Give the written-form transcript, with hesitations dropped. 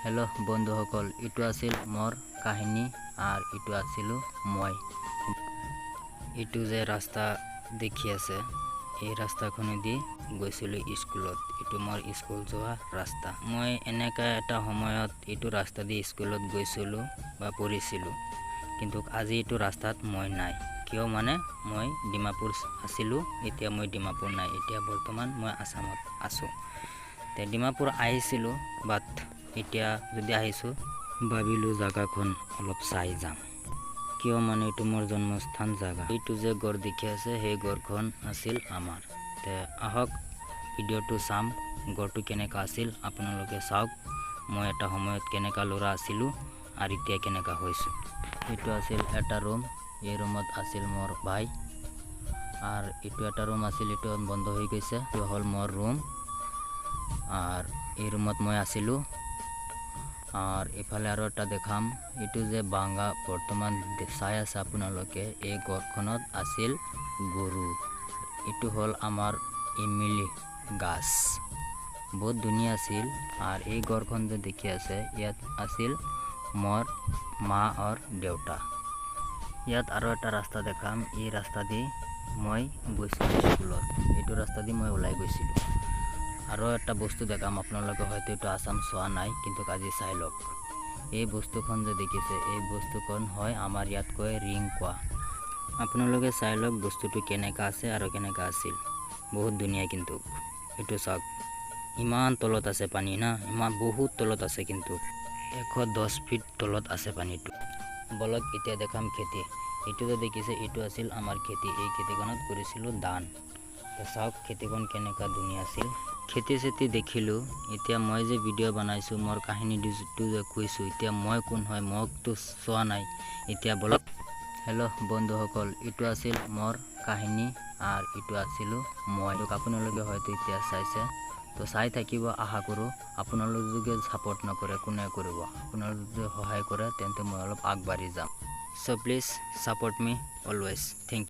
Hello बंधुসকল इटू आसिल मोर काहिनी और इटू आसिलु मैं इटू जे रास्ता देखी आसे এই ৰাস্তাখনেদি গৈছিলো স্কুলত। ইটো মোৰ স্কুল যোৱা ৰাস্তা। মই এনেকা এটা সময়ত ইটো ৰাস্তা দি স্কুলত গৈছিলো বা পঢ়িছিলো, কিন্তু আজি ইটো ৰাস্তাত মই নাই। কিয় মানে মই ডিমাপুৰ আছিলো, এতিয়া মই ডিমাপুৰ নাই, এতিয়া বৰ্তমান মই আসামত আছো। তে ডিমাপুৰ আহিছিলো, বাট এতিয়া যদি আহিছো ভাবিলো জাগাখন অলপ চাই যাম। কিয় মানে এইটো মোৰ জন্মস্থান জাগা। এইটো যে ঘৰ দেখি আছে সেই ঘৰখন আছিল আমাৰ। তে আহক ভিডিঅ'টো চাম, ঘৰটো কেনেকা আছিল আপোনালোকে চাওক। মই এটা সময়ত কেনেকা ল'ৰা আছিলো আৰু এতিয়া কেনেকা হৈছো। এইটো আছিল এটা ৰুম, এই ৰুমত আছিল মোৰ ভাই, আৰু এইটো এটা ৰুম আছিল, এইটো বন্ধ হৈ গৈছে। এইটো হ'ল মোৰ ৰুম, আৰু এই ৰুমত মই আছিলো। और इफाले आरो এটা দেখাম, इटू जे बांगा बर्तमान चाय আছে আপোনালোকে, এই ঘৰখনত আছিল গৰু। इटू হল আমাৰ ইমলি গাছ, বহুত ধুনীয়া আছিল। আৰ এই ঘৰখন যে দেখি আছে ইয়াত আছিল মোৰ মা আৰু দেউতা। ইয়াত আৰু এটা ৰাস্তা দেখাম, এই ৰাস্তা দি মই গৈছিলো স্কুলত। এইটো ৰাস্তা দি মই ওলাই গৈছিলো। আৰু এটা বস্তু দেখাম আপোনালোকে, হয়তো এইটো আসাম চোৱা নাই, কিন্তু আজি চাই লওক। এই বস্তুখন যে দেখিছে, এই বস্তুখন হয় আমাৰ ইয়াত কয় ৰিং কোৱা। আপোনালোকে চাই লওক বস্তুটো কেনেকা আছে আৰু কেনেকা আছিল, বহুত ধুনীয়া। কিন্তু এইটো চাওক, ইমান তলত আছে পানী না, ইমান বহুত তলত আছে, কিন্তু 110 ফিট তলত আছে পানীটো। বলক এতিয়া দেখাম খেতি। এইটো যে দেখিছে এইটো আছিল আমাৰ খেতি। এই খেতিখনত কৰিছিলো ধান। চাওক খেতিখন কেনেকা ধুনীয়া আছিল। খেতি চেতি দেখিলো। এতিয়া মই যে ভিডিঅ' বনাইছো, মোৰ কাহিনীটো যে কৈছো, এতিয়া মই কোন হয় মোকতো চোৱা নাই। এতিয়া বলক। হেল্ল' বন্ধুসকল, ইটো আছিল মোৰ কাহিনী আৰু ইটো আছিলো মই। আপোনালোকে হয়তো এতিয়া চাইছে, তো চাই থাকিব আশা কৰোঁ। আপোনালোকে যদি ছাপোৰ্ট নকৰে কোনে কৰিব? আপোনালোকে যদি সহায় কৰে তেন্তে মই অলপ আগবাঢ়ি যাম। So' please support me always. Thank U.